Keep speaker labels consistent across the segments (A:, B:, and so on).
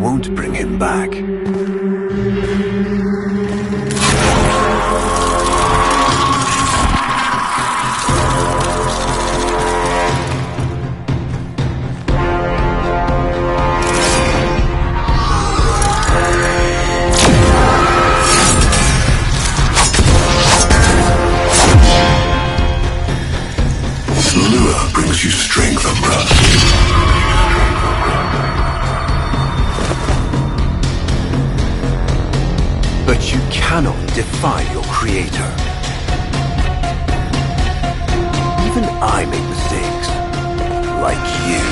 A: won't bring him back. Lure brings you strength, Umbra. But you cannot defy your creator. Even I make mistakes, like you.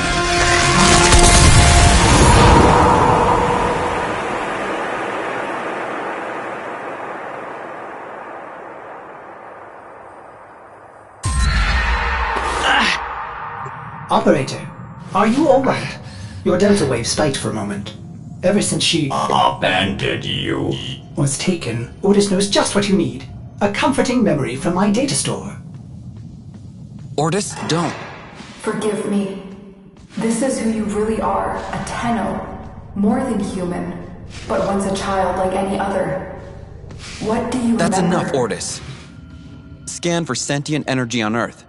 B: Operator, are you alright? Your delta wave spiked for a moment. Ever since she
C: abandoned you.
B: was taken, Ordis knows just what you need. A comforting memory from my data store.
D: Ordis, don't.
E: Forgive me. This is who you really are, a Tenno. More than human, but once a child like any other. What do you
D: That's
E: remember?
D: enough, Ordis. Scan for sentient energy on Earth.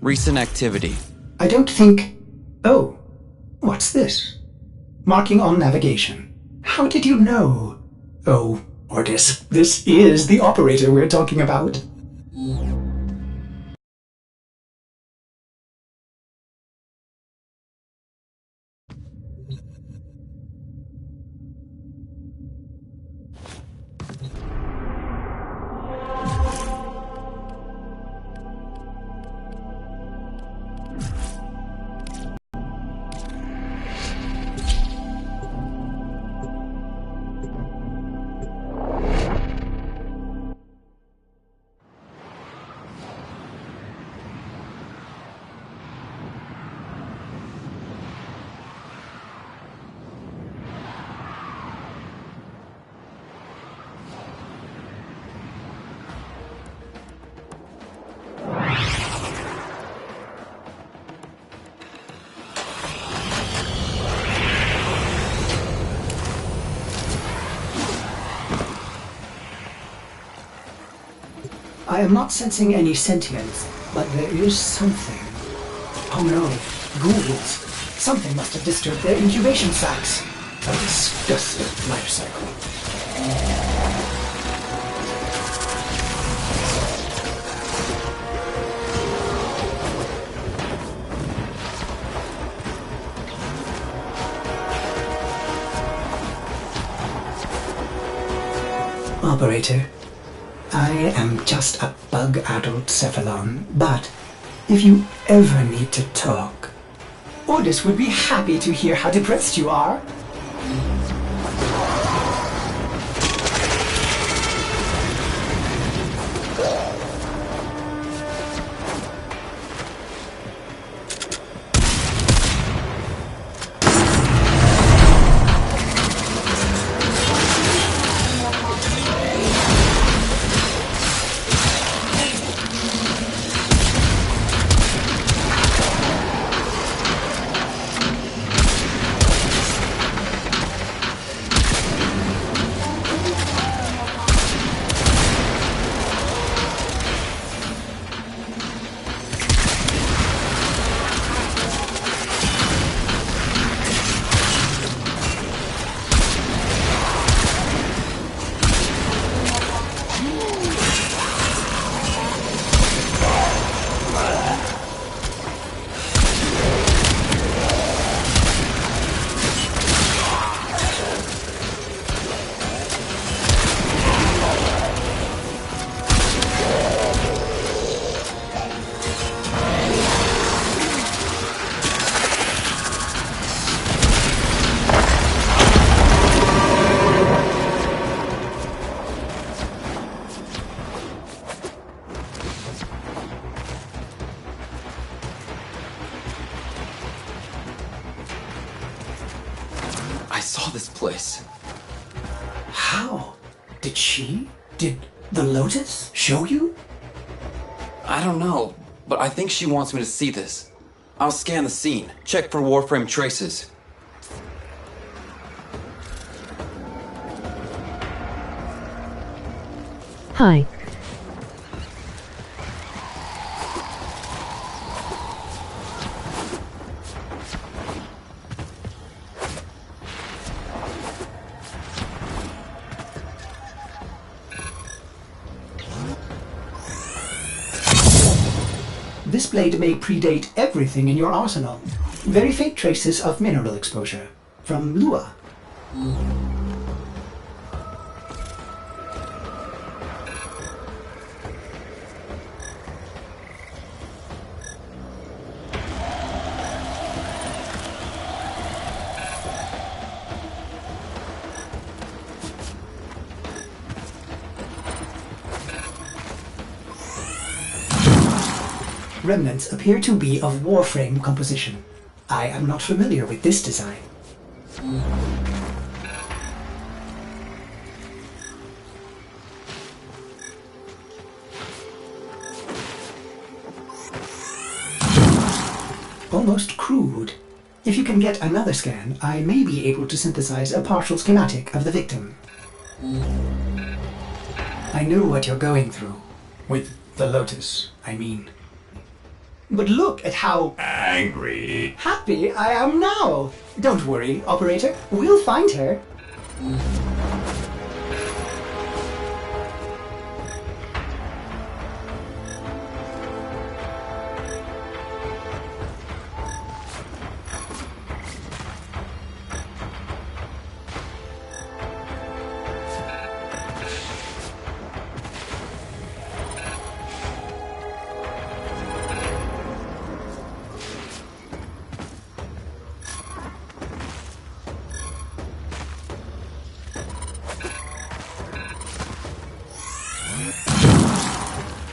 D: Recent activity.
B: I don't think... Oh, what's this? Marking on navigation. How did you know? Oh, Ordis, this is the operator we're talking about. I am not sensing any sentience, but there is something. Oh no, ghouls. Something must have disturbed their incubation sacs. A disgusting life cycle. Operator, I am just a bug-addled cephalon, but if you ever need to talk, Ordis would be happy to hear how depressed you are.
D: I saw this place.
B: How? Did the Lotus show you?
D: I don't know, but I think she wants me to see this. I'll scan the scene, check for Warframe traces.
F: Hi.
B: This blade may predate everything in your arsenal. Very faint traces of mineral exposure. From Lua. Remnants appear to be of Warframe composition. I am not familiar with this design. Almost crude. If you can get another scan, I may be able to synthesize a partial schematic of the victim. I know what you're going through. With the Lotus, I mean. But look at how
C: Angry.
B: happy I am now! Don't worry, operator. We'll find her.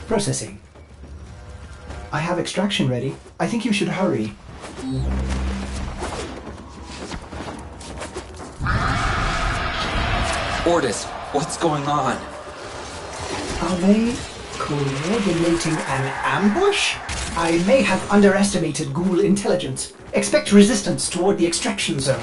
B: Processing. I have extraction ready. I think you should hurry.
D: Ordis, what's going on?
B: Are they coordinating an ambush? I may have underestimated ghoul intelligence. Expect resistance toward the extraction zone.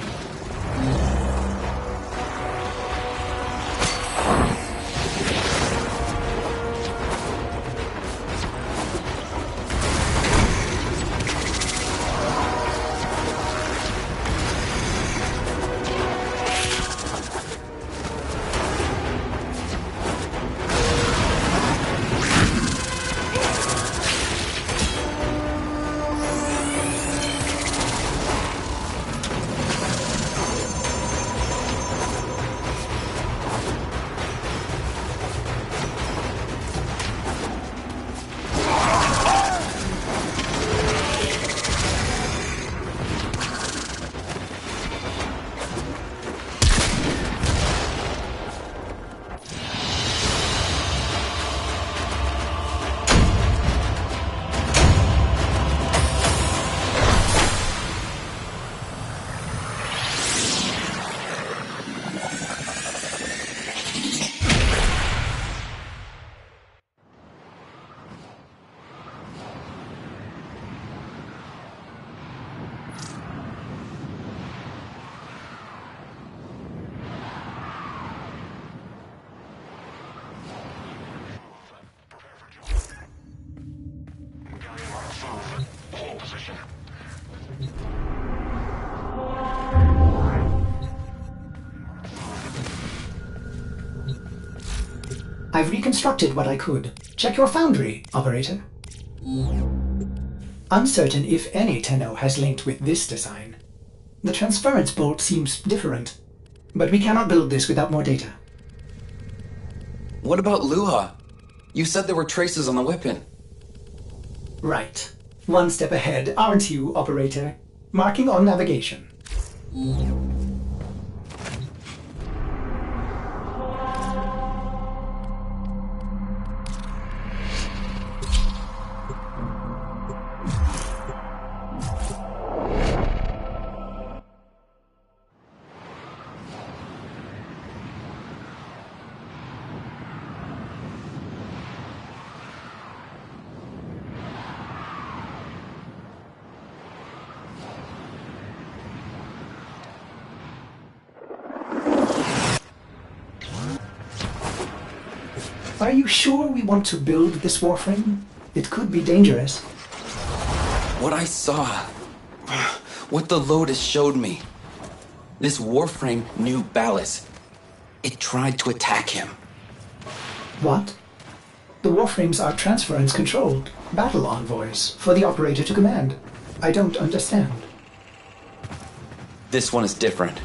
B: I've reconstructed what I could. Check your foundry, operator. Uncertain if any Tenno has linked with this design. The transference bolt seems different, but we cannot build this without more data.
D: What about Luha? You said there were traces on the weapon.
B: Right. One step ahead, aren't you, operator? Marking on navigation. Are you sure we want to build this Warframe? It could be dangerous.
D: What I saw, what the Lotus showed me, this Warframe knew Ballas. It tried to attack him.
B: What? The Warframes are transference-controlled battle envoys for the operator to command. I don't understand.
D: This one is different.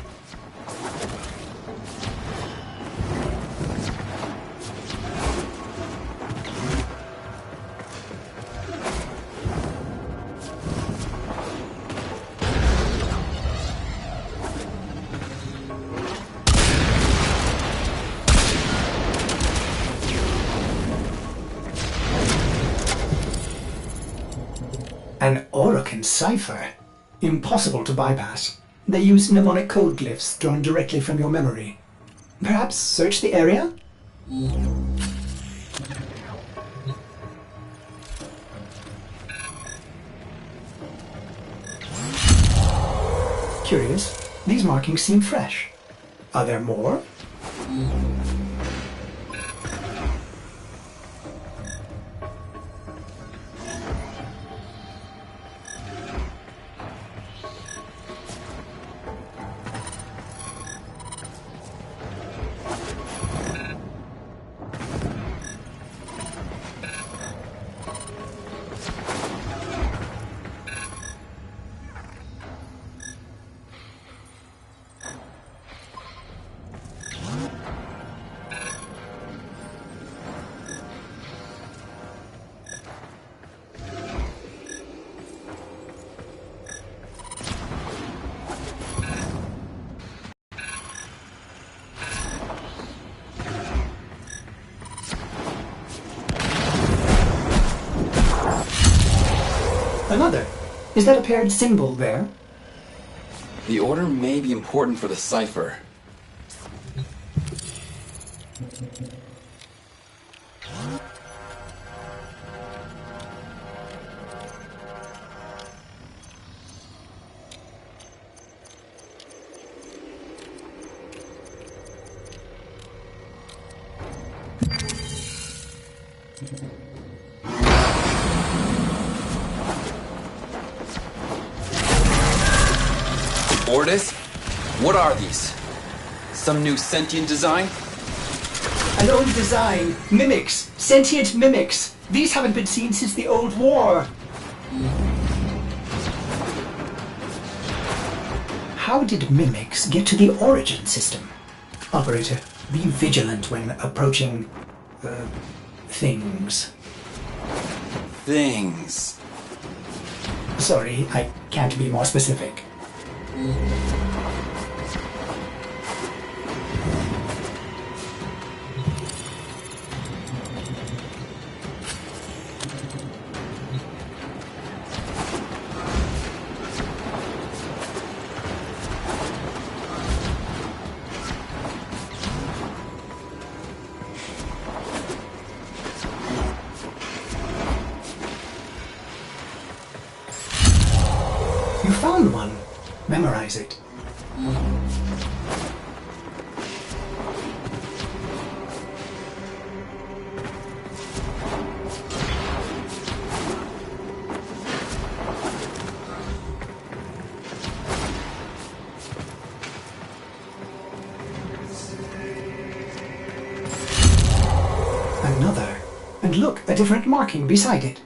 B: An Orokin cipher? Impossible to bypass. They use mnemonic code glyphs drawn directly from your memory. Perhaps search the area? Curious. These markings seem fresh. Are there more? Another. Is that a paired symbol there?
D: The order may be important for the cipher. Ordis? What are these? Some new sentient design?
B: An old design. Mimics. Sentient mimics. These haven't been seen since the old war. How did mimics get to the origin system? Operator, be vigilant when approaching... things.
D: Things.
B: Sorry, I can't be more specific. You found one. Memorize it. Another. And look, a different marking beside it.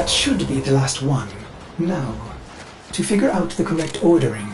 B: That should be the last one. Now, to figure out the correct ordering.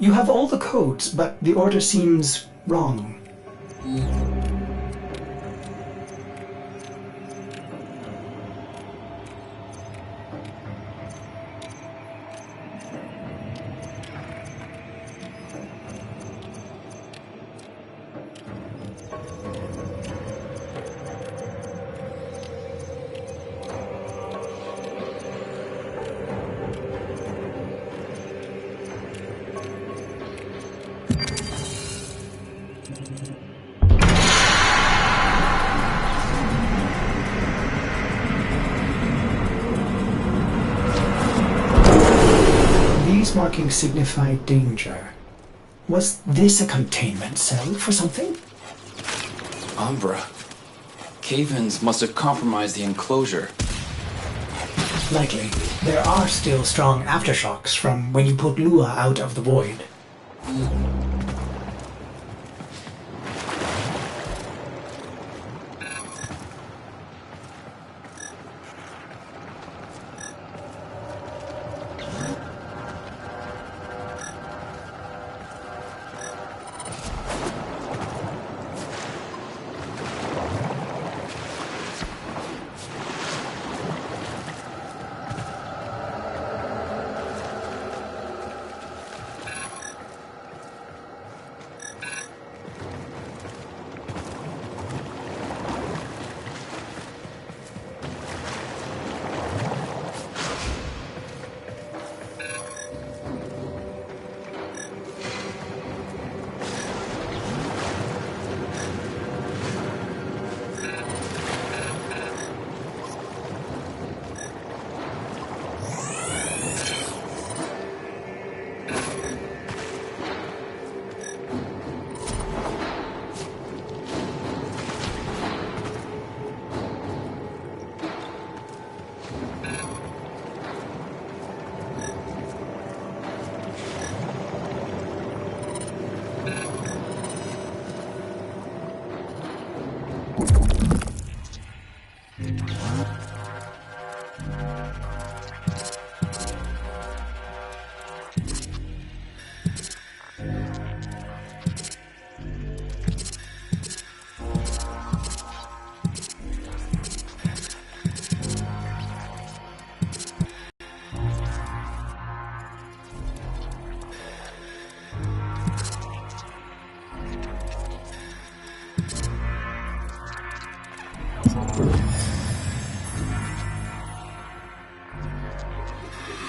B: You have all the codes, but the order seems wrong. These markings signify danger. Was this a containment cell for something?
D: Umbra. Cave-ins must have compromised the enclosure.
B: Likely. There are still strong aftershocks from when you put Lua out of the void.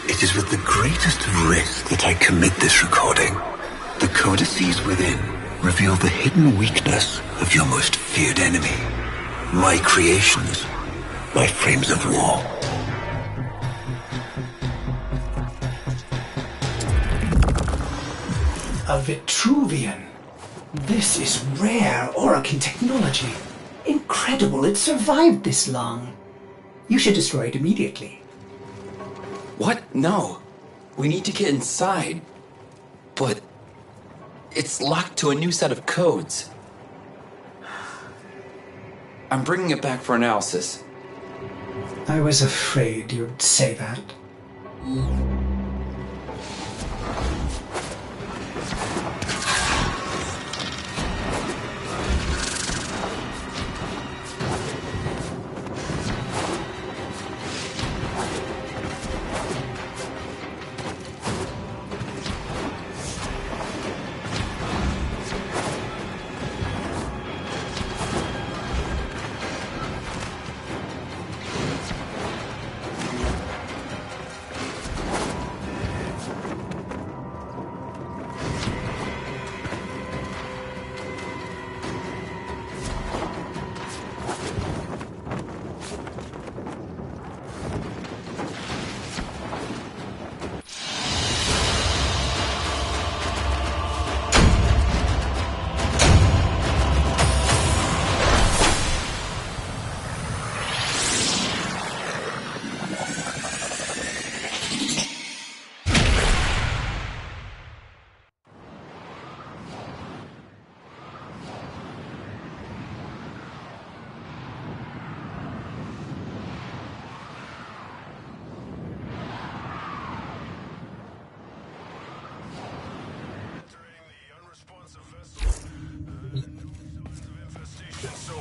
A: It is with the greatest of risk that I commit this recording. The codices within reveal the hidden weakness of your most feared enemy. My creations, my frames of war.
B: A Vitruvian. This is rare Orokin technology. Incredible it survived this long. You should destroy it immediately.
D: What? No. We need to get inside. But It's locked to a new set of codes. I'm bringing it back for analysis.
B: I was afraid you'd say that.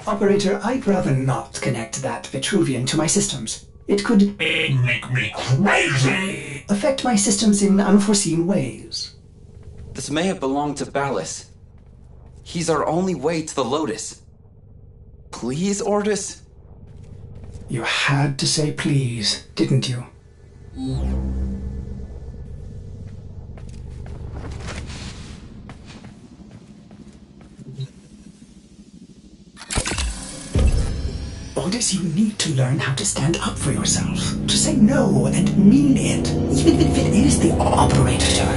B: Operator, I'd rather not connect that Vitruvian to my systems. It could
C: Make me crazy!
B: affect my systems in unforeseen ways.
D: This may have belonged to Ballas. He's our only way to the Lotus. Please, Ordis?
B: You had to say please, didn't you? Ordis, you need to learn how to stand up for yourself. To say no and mean it, even if it is the operator.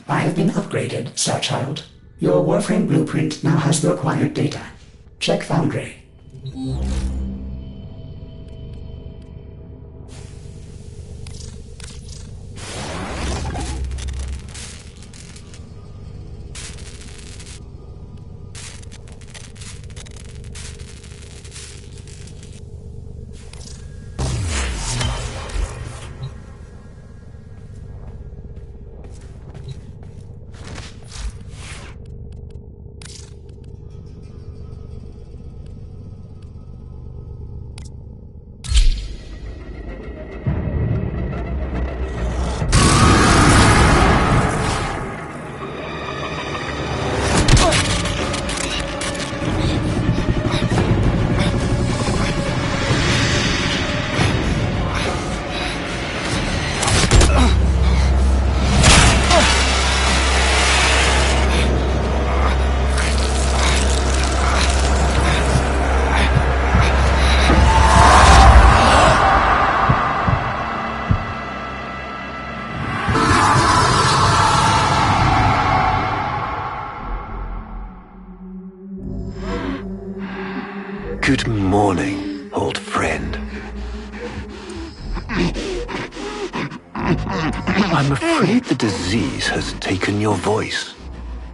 B: I have been upgraded, Starchild. Your Warframe blueprint now has the required data. Check Foundry.
A: Good morning, old friend. I'm afraid the disease has taken your voice,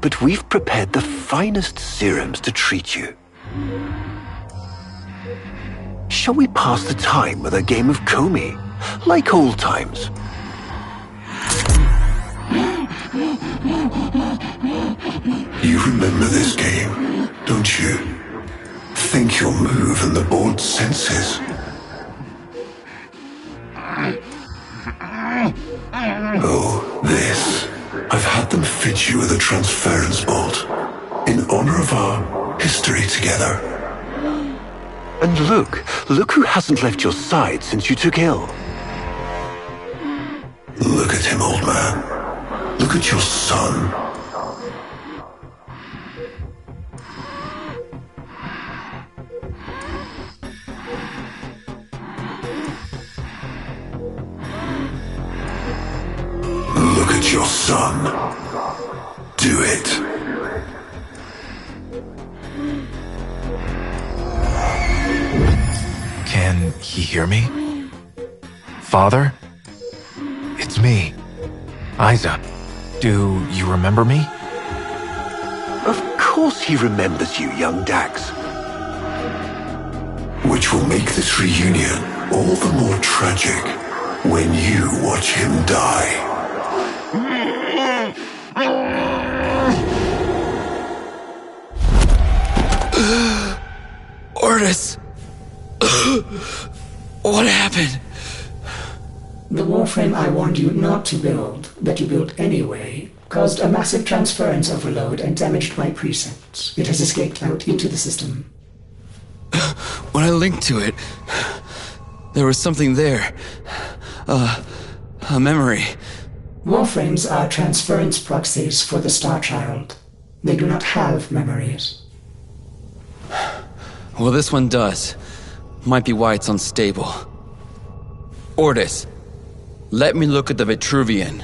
A: but we've prepared the finest serums to treat you. Shall we pass the time with a game of Comey, like old times? You remember this game, don't you? Think you'll move in the board's senses. Oh, this. I've had them fit you with a transference bolt, in honor of our history together. And look who hasn't left your side since you took ill. Look at him, old man. Look at your son. protect your son. Do it.
F: Can he hear me? Father? It's me, Isa. Do you remember me?
A: Of course he remembers you, young Dax. Which will make this reunion all the more tragic when you watch him die.
D: Ortis! What happened?
B: The Warframe I warned you not to build, that you built anyway, caused a massive transference overload and damaged my presets. It has escaped out into the system.
D: When I linked to it, there was something there. A memory.
B: Warframes are transference proxies for the Star Child. They do not have memories.
D: Well, this one does. Might be why it's unstable. Ortis, let me look at the Vitruvian.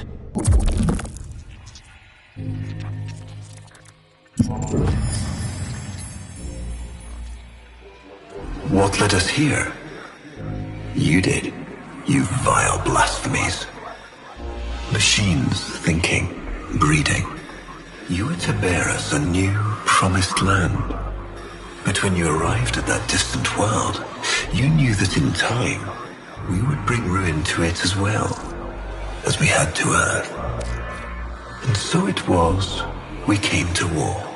A: What led us here? You did, you vile blasphemies. Machines thinking, breeding. You were to bear us a new, promised land. But when you arrived at that distant world, you knew that in time, we would bring ruin to it as well, as we had to Earth. And so it was, we came to war.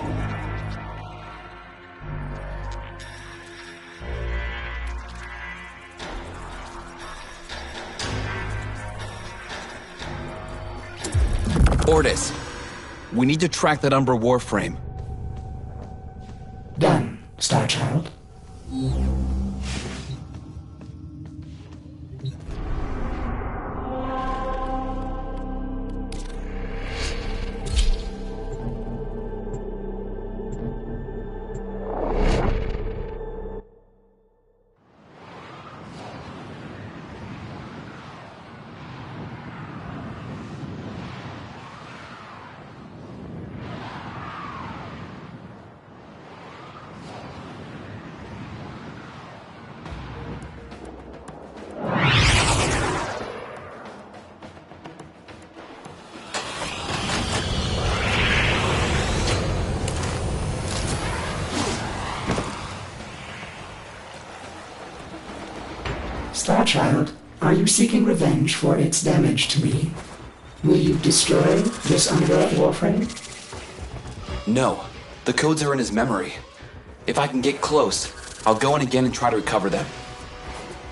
D: Ortis, we need to track that Umbra Warframe.
B: Done, Star Child. Star Child, are you seeking revenge for its damage to me? Will you destroy this Umbra Warframe?
D: No, the codes are in his memory. If I can get close, I'll go in again and try to recover them.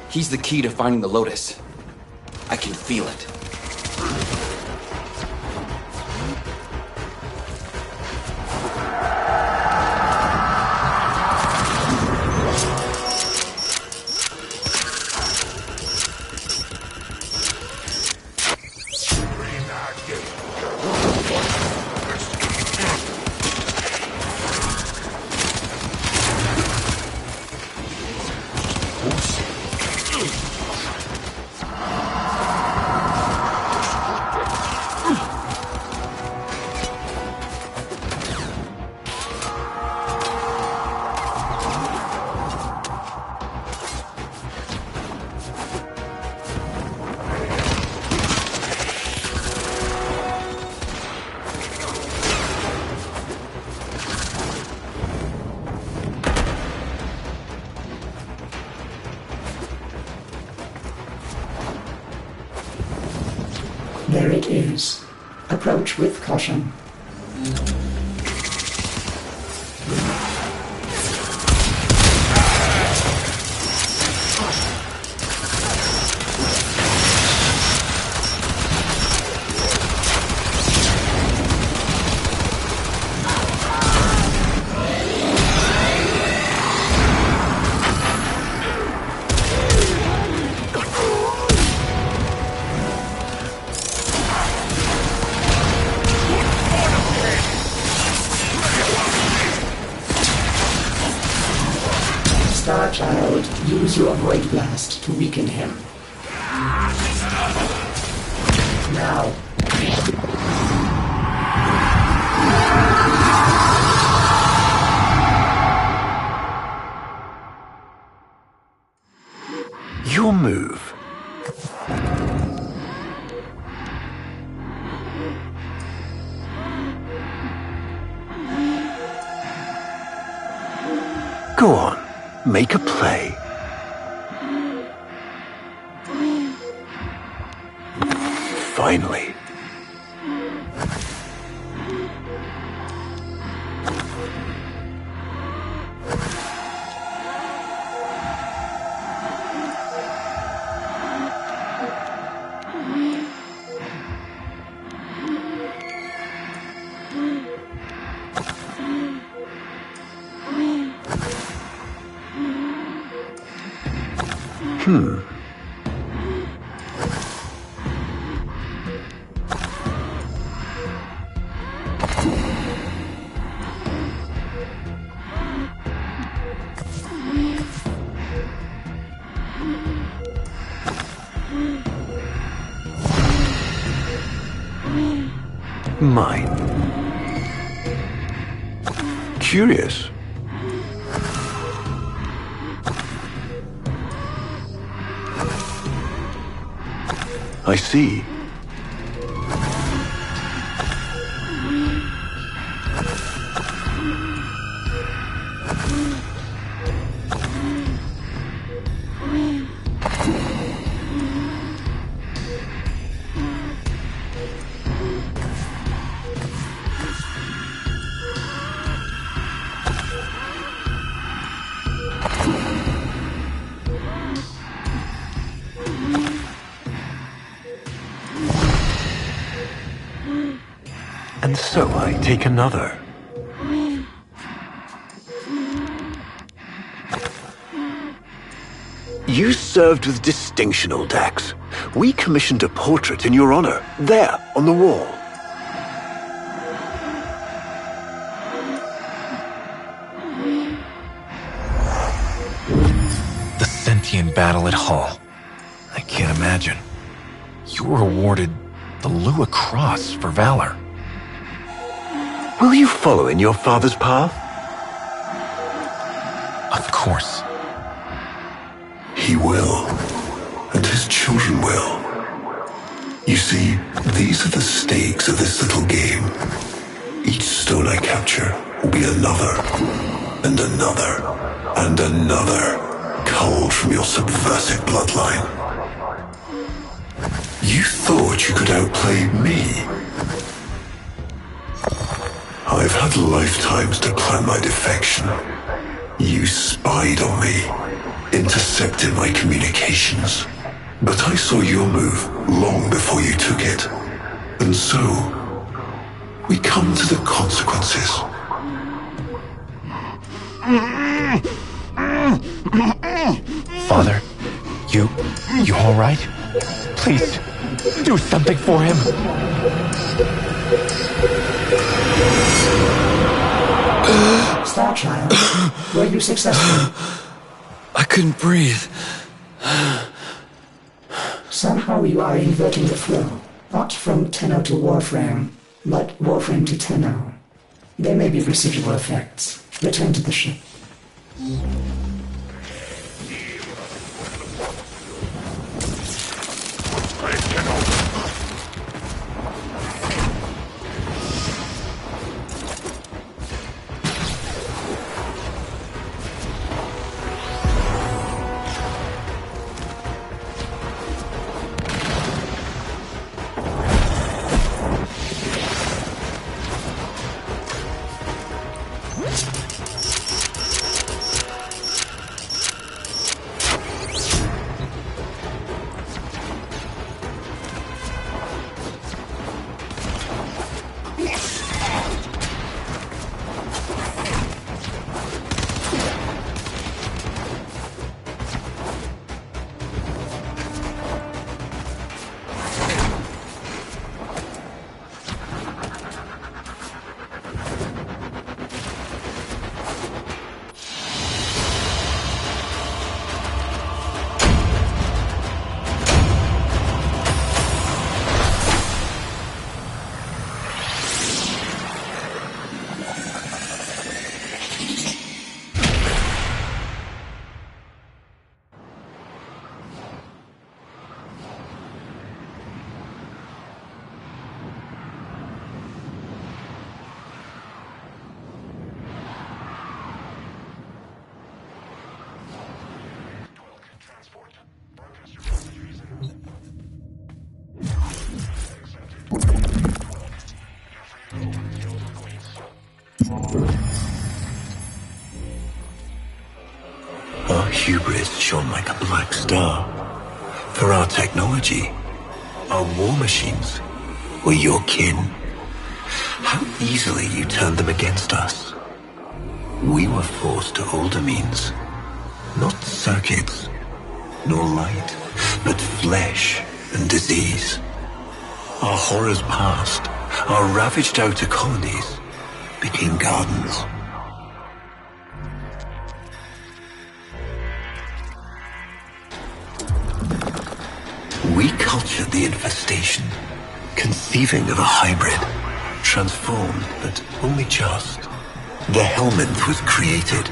D: He's the key to finding the Lotus. I can feel it.
B: There it is. Approach with caution. Star Child, use your Void Blast to weaken him. Now.
A: Go on, make a play. Finally. Mine. Curious. I see. And so I take another. You served with distinction, old Dax. We commissioned a portrait in your honor, there, on the wall.
F: The sentient battle at Hull. I can't imagine. You were awarded the Lua Cross for valor.
A: Will you follow in your father's path?
F: Of course.
G: He will, and his children will. You see, these are the stakes of this little game. Each stone I capture will be another, and another, and another, culled from your subversive bloodline. You thought you could outplay me? I've had lifetimes to plan my defection. You spied on me, intercepted my communications. But I saw your move long before you took it. And so, we come to the consequences.
F: Father, you all right? Please, do something for him.
B: Star Child, were you successful?
D: I couldn't breathe.
B: Somehow you are inverting the flow. Not from Tenno to Warframe, but Warframe to Tenno. There may be residual effects. Return to the ship.
A: hubris shone like a black star. For our technology, our war machines were your kin. How easily you turned them against us. We were forced to older means. Not circuits, nor light, but flesh and disease. Our horrors passed. Our ravaged outer colonies became gardens. We cultured the infestation, conceiving of a hybrid, transformed, but only just. The Helminth was created,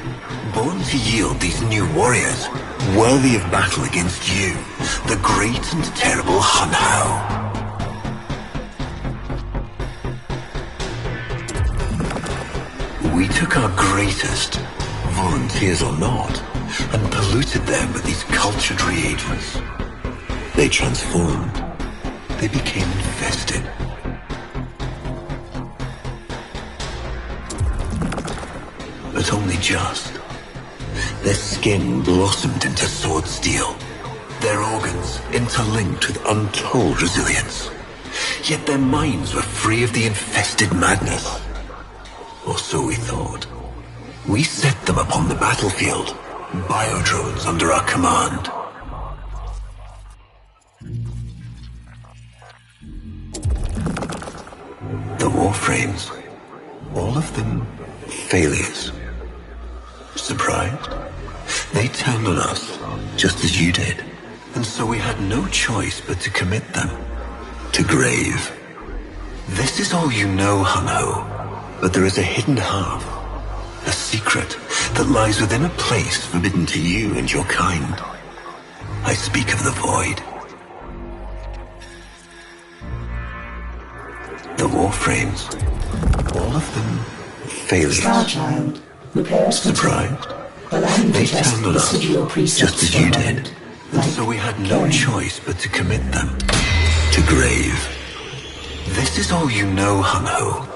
A: born to yield these new warriors, worthy of battle against you, the great and terrible Hunhow. We took our greatest, volunteers or not, and polluted them with these cultured reagents. They transformed. They became infested. But only just. Their skin blossomed into sword steel. Their organs interlinked with untold resilience. Yet their minds were free of the infested madness. Or so we thought. We set them upon the battlefield, biodrones under our command. The Warframes, all of them failures. Surprised? They turned on us, just as you did. And so we had no choice but to commit them to grave. This is all you know, Hunho. But there is a hidden half, a secret that lies within a place forbidden to you and your kind. I speak of the Void. The Warframes, all of them failures.
B: Starchild, repairs
A: Surprised?
B: allowing
A: They
B: to test
A: turned on
B: the
A: us,
B: residual precepts
A: just as
B: for
A: you
B: a
A: did.
B: moment.
A: And
B: Like
A: so we had no
B: caring.
A: choice but to commit them to grave. This is all you know, Hunho.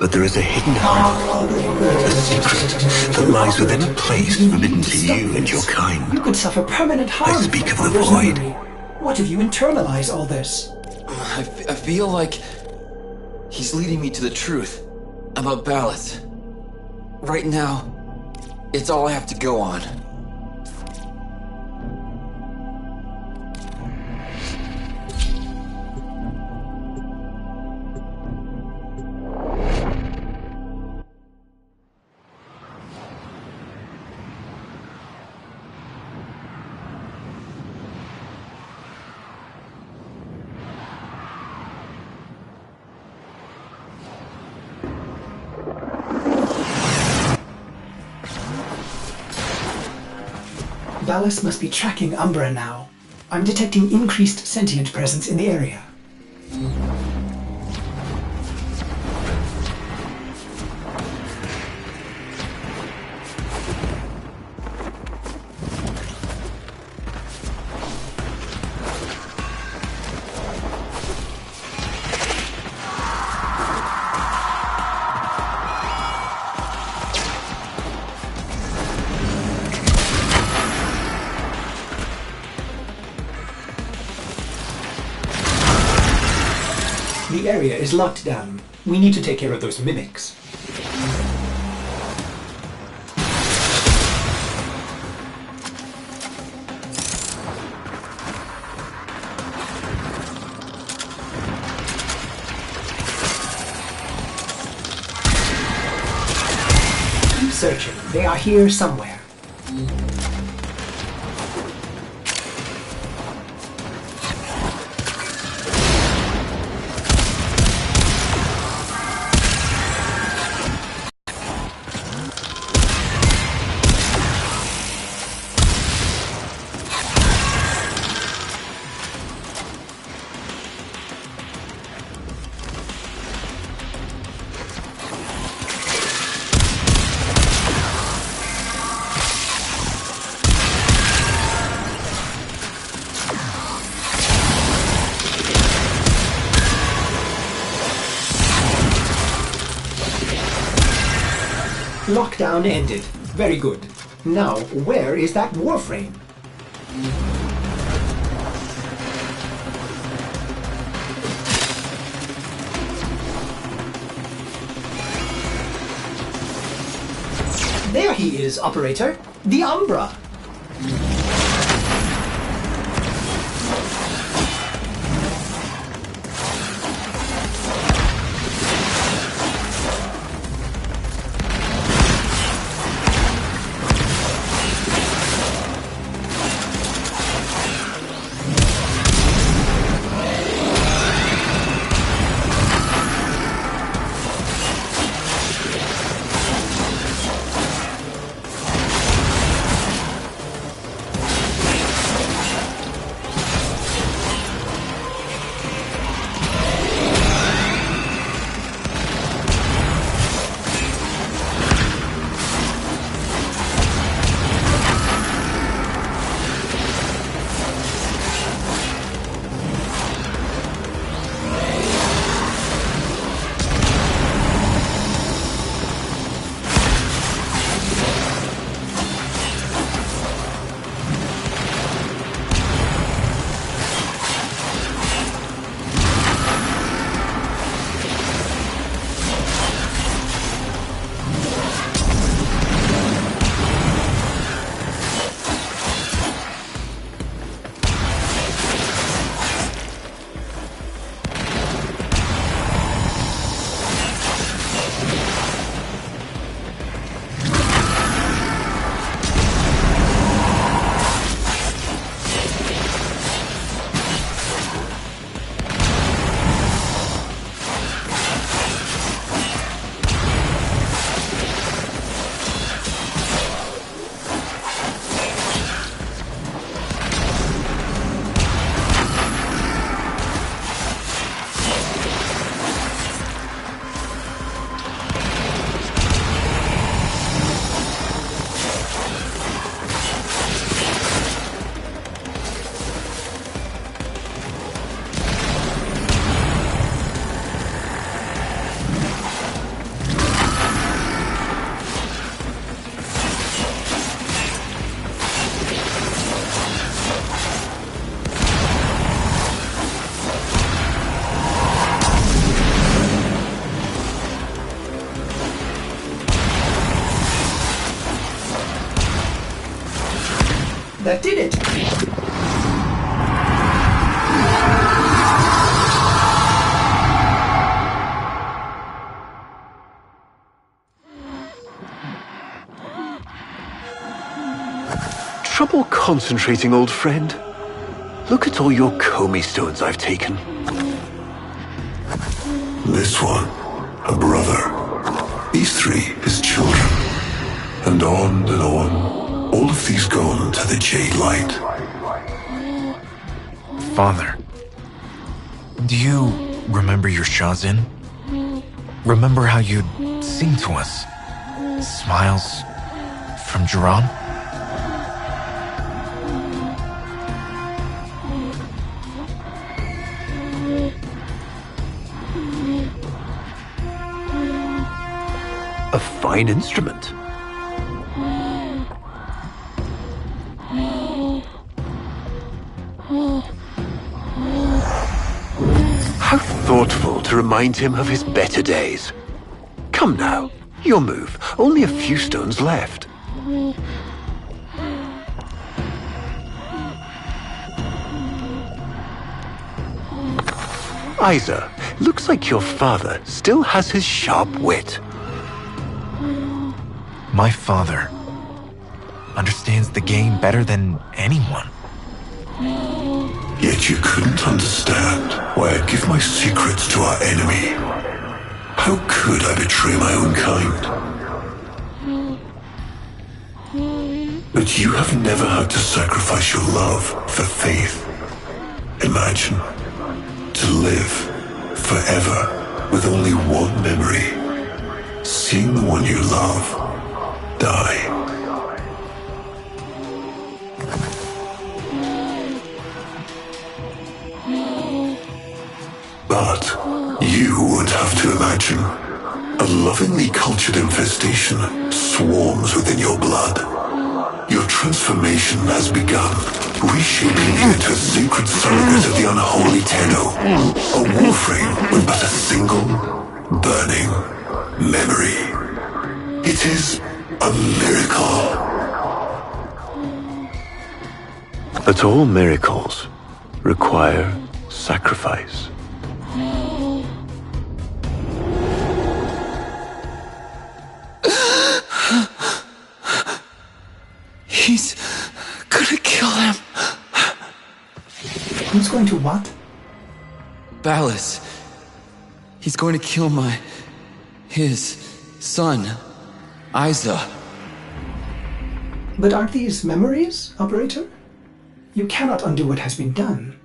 A: But there is a hidden half, a secret that lies within a place forbidden to you and your
B: You
A: kind.
B: could suffer permanent harm.
A: I speak of the
B: from
A: Void.
B: memory. What if you internalize all this?
D: I feel like he's leading me to the truth about balance. Right now, it's all I have to go on.
B: Valis must be tracking Umbra now. I'm detecting increased sentient presence in the area. The area is locked down. We need to take care of those mimics. Keep searching. They are here somewhere. Lockdown ended. Very good. Now, where is that Warframe? There he is, operator. The Umbra. That did it!
G: Trouble concentrating, old friend? Look at all your Comey stones I've taken. This one, a brother. These three, his children. And on, all of these gone to the Jade Light.
F: Father, do you remember your Shazin? Remember how you'd sing to us? Smiles from Jiran?
G: A fine instrument. How thoughtful to remind him of his better days. Come now, your move. Only a few stones left. Isa, looks like your father still has his sharp wit.
F: My father understands the game better than anyone.
G: Yet you couldn't understand why I'd give my secrets to our enemy. How could I betray my own kind? But you have never had to sacrifice your love for faith. Imagine to live forever with only one memory. Seeing the one you love die. But you would have to imagine a lovingly cultured infestation swarms within your blood. transformation has begun, reshaping you into a sacred surrogate of the unholy Tenno. A Warframe with but a single, burning memory. It is a miracle. But all miracles require sacrifice.
D: He's gonna kill him.
B: Who's going to what?
D: Ballas. He's going to kill his son, Isa.
B: But aren't these memories, Operator? You cannot undo what has been done.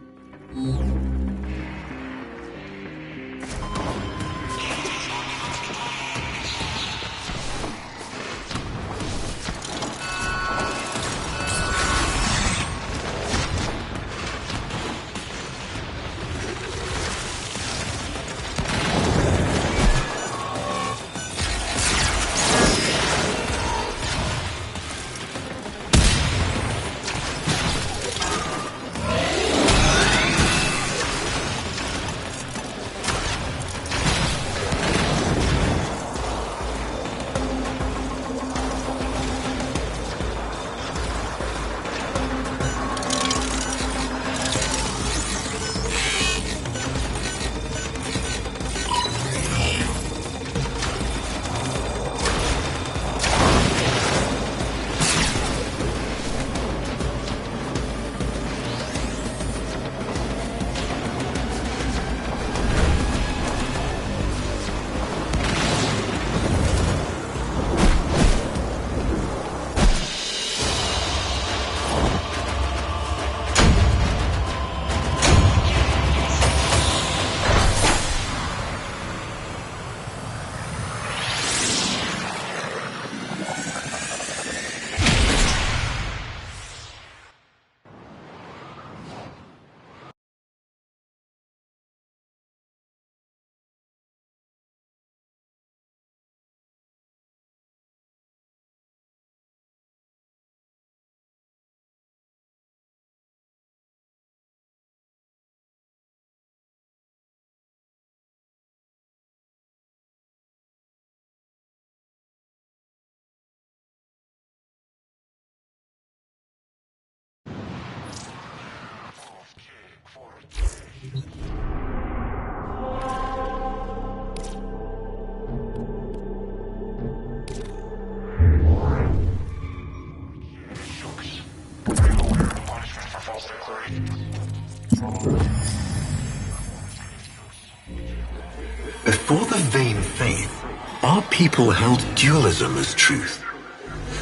G: Before the vain faith, our people held dualism as truth.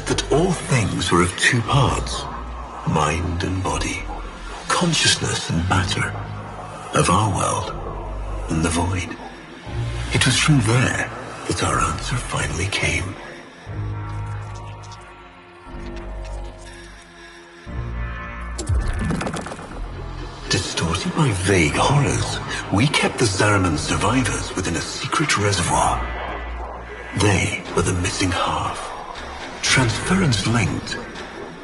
G: That all things were of two parts, mind and body, consciousness and matter, of our world and the void. It was from there that our answer finally came. Distorted by vague horrors, we kept the Zariman survivors within a secret reservoir. They were the missing half. Transference linked.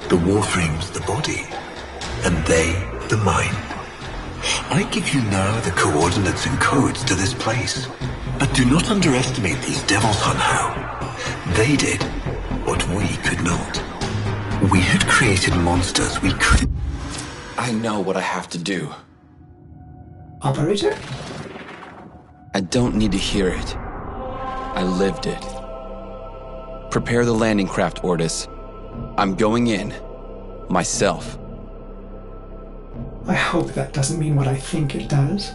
G: The Warframe's the body, and they the mind. I give you now the coordinates and codes to this place, but do not underestimate these devils somehow. They did what we could not. We had created monsters we could...
D: I know what I have to do.
B: Operator?
D: I don't need to hear it. I lived it. Prepare the landing craft, Ordis. I'm going in. Myself.
B: I hope that doesn't mean what I think it does.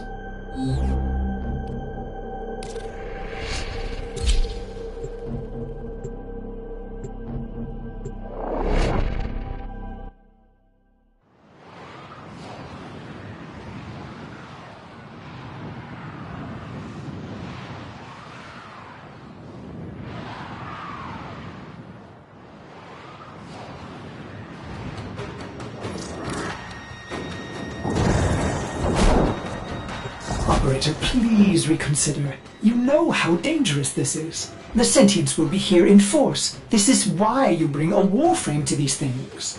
B: Operator, please reconsider. You know how dangerous this is. The sentients will be here in force. This is why you bring a Warframe to these things.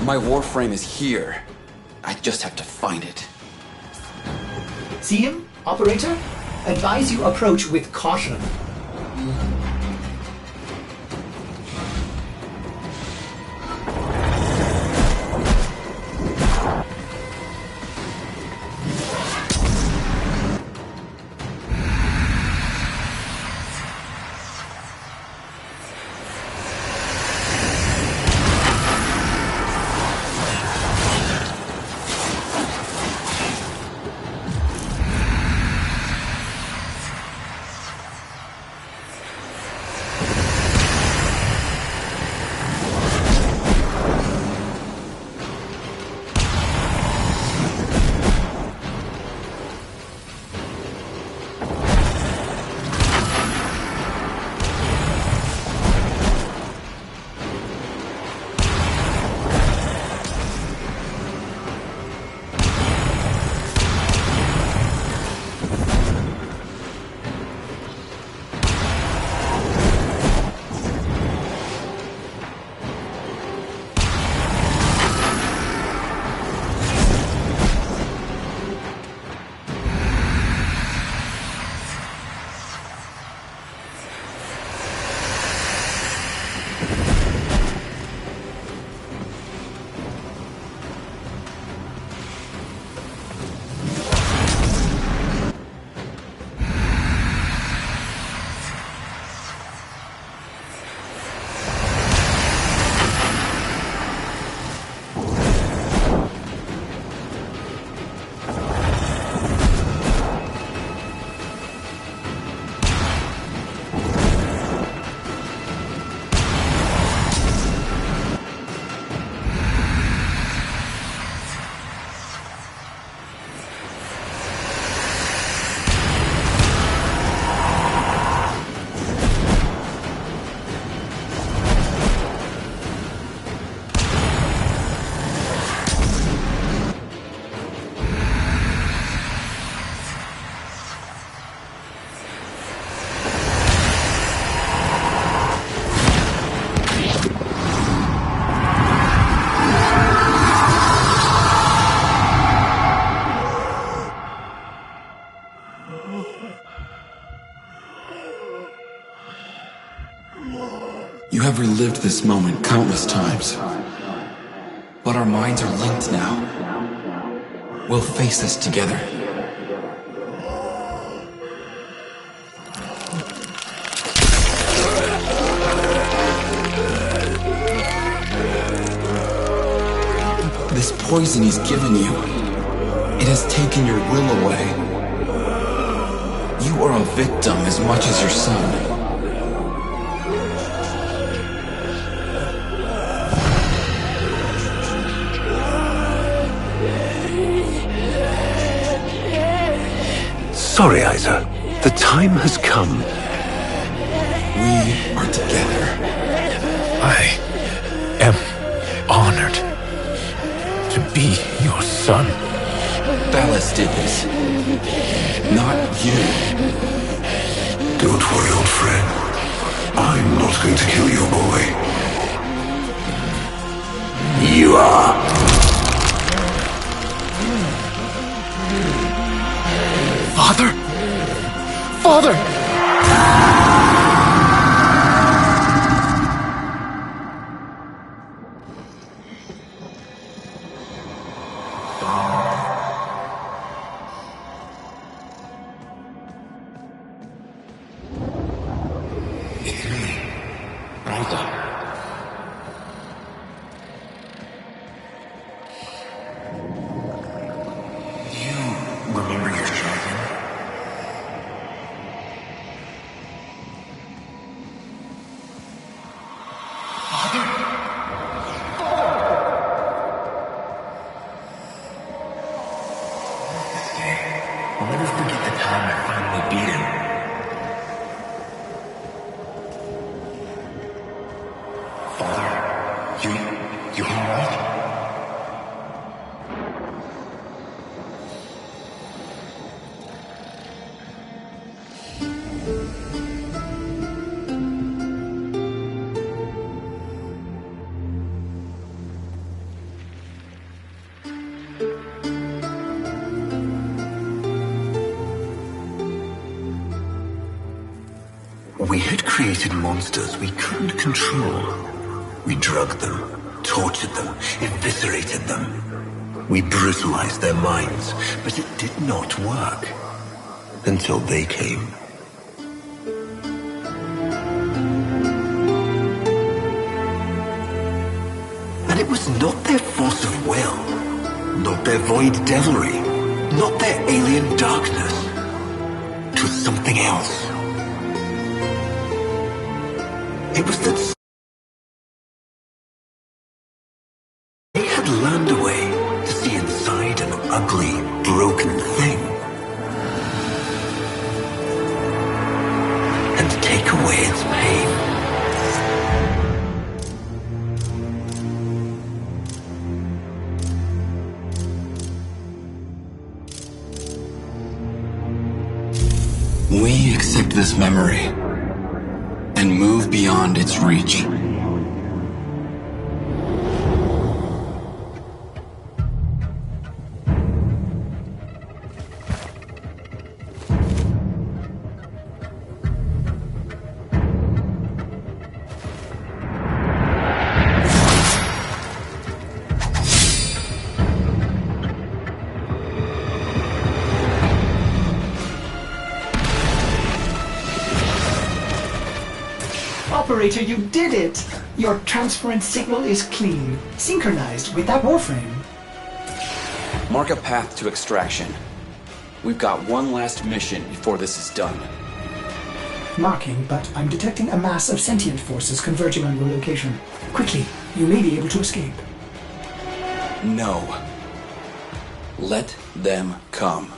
D: My Warframe is here. I just have to find it.
B: See him, operator? Advise you approach with caution.
D: You have relived this moment countless times. But our minds are linked now. We'll face this together. This poison he's given you, it has taken your will away. You are a victim as much as your son.
G: Sorry, Isa. The time has come.
D: We are together.
F: I am honored to be your son.
D: Ballas did this. Not you.
G: Don't worry, old friend. I'm not going to kill your boy. You are.
F: Father? Father!
C: It's me, Ryza. Do you remember your children? I'll never forget the time I finally beat him. Father, you alright?
A: We had created monsters we couldn't control. We drugged them, tortured them, eviscerated them. We brutalized their minds, but it did not work. Until they came. And it was not their force of will, not their void devilry, not their alien darkness. It was something else. It was that they had learned a way to see inside an ugly, broken thing. And take away its pain.
D: We accept this memory and move beyond its reach.
B: Operator, you did it! Your transference signal is clean, synchronized with that Warframe.
D: Mark a path to extraction. We've got one last mission before this is done.
B: Marking, but I'm detecting a mass of sentient forces converging on your location. Quickly, you may be able to escape.
D: No. Let them come.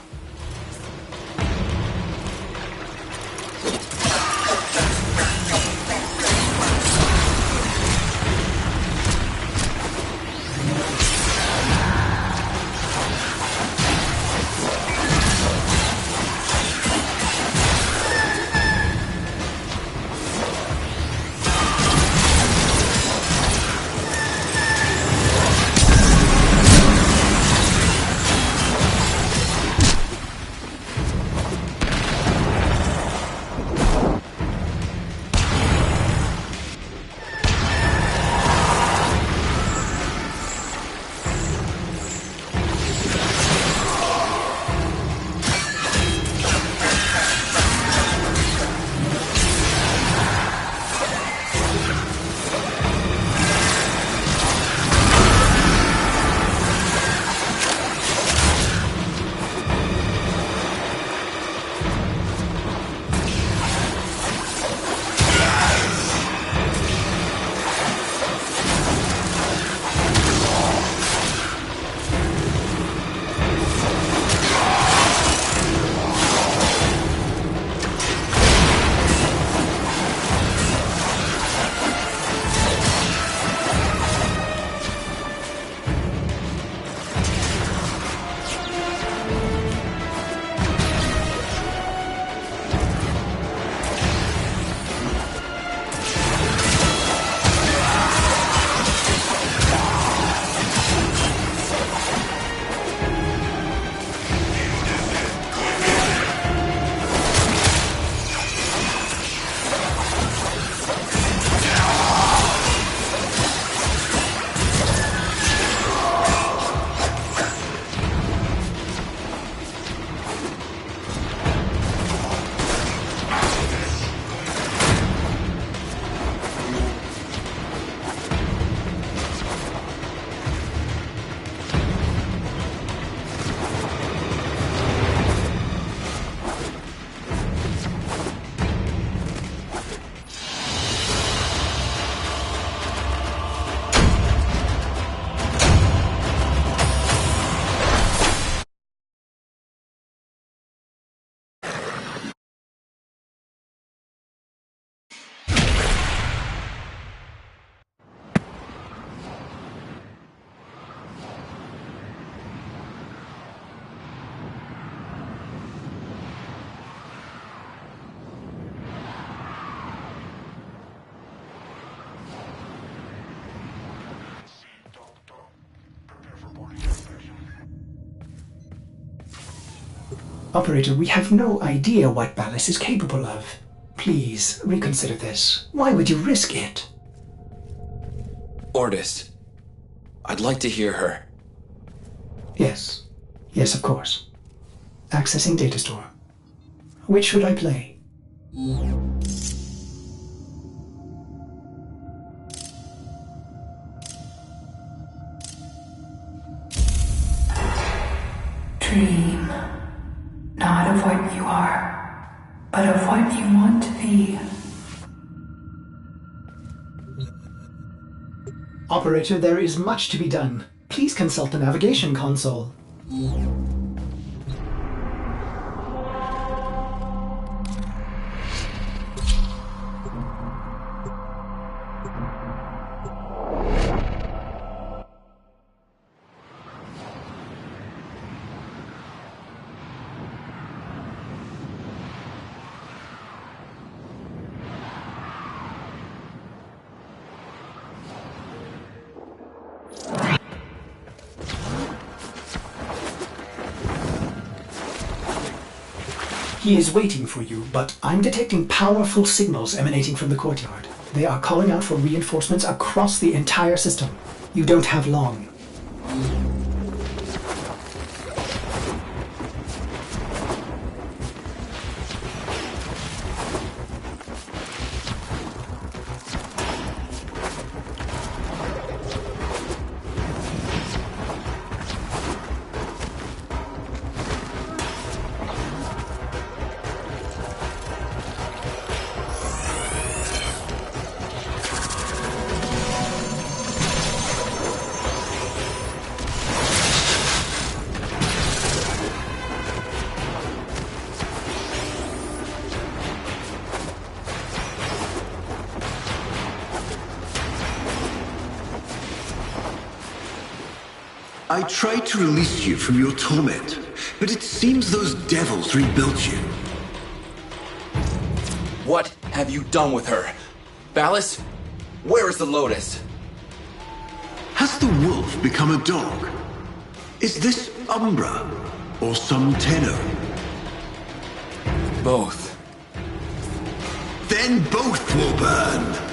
B: Operator, we have no idea what Ballas is capable of. please, reconsider this. Why would you risk it?
D: Ordis. I'd like to hear her.
B: Yes. Yes, of course. Accessing data store. Which should I play?
E: Dream. Not of what you are, but of what you want to be.
B: Operator, there is much to be done. Please consult the navigation console. He is waiting for you, but I'm detecting powerful signals emanating from the courtyard. They are calling out for reinforcements across the entire system. You don't have long.
G: I tried to release you from your torment, but it seems those devils rebuilt you.
D: What have you done with her? Ballas? Where is the Lotus?
G: Has the wolf become a dog? Is this Umbra or some Tenno?
D: Both.
G: Then both will burn!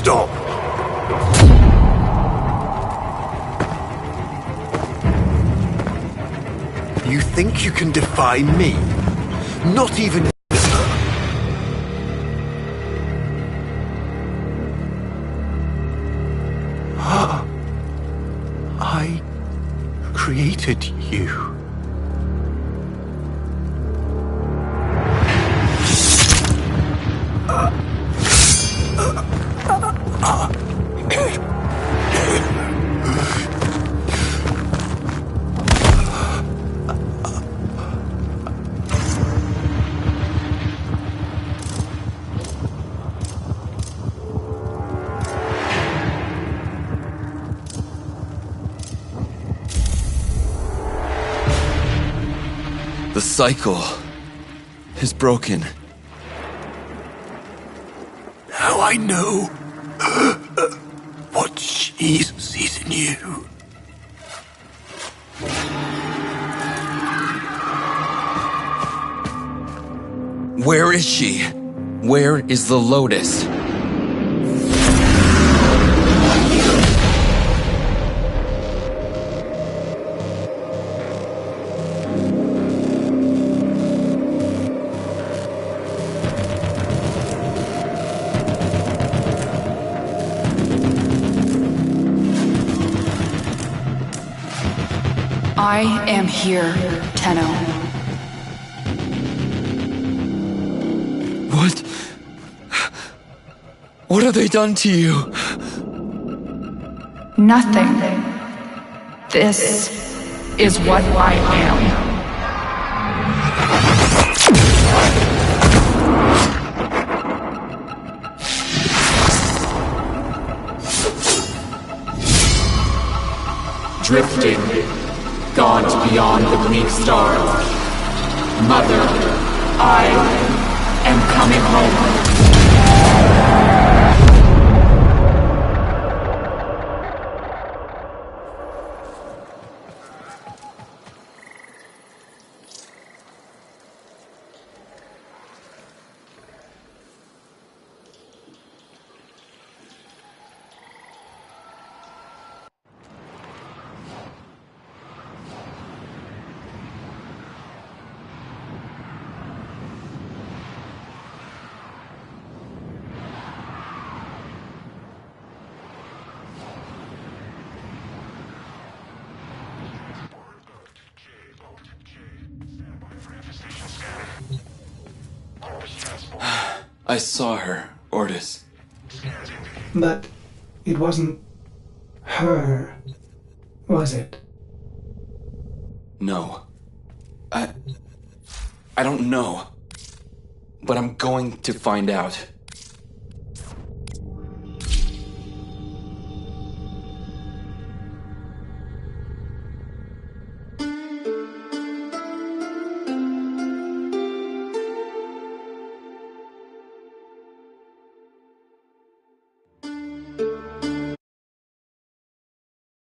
G: Stop! You think you can defy me? Not even... I created you.
D: The cycle is broken.
G: Now I know what she sees in you.
D: Where is she? Where is the Lotus?
E: I am here, Tenno.
D: What have they done to you?
E: Nothing. This is what I am.
H: Drifting, gaunt beyond the bleak stars. Mother, I am coming home.
D: I saw her, Ortis.
B: But it wasn't her, was it?
D: No. I don't know. But I'm going to find out.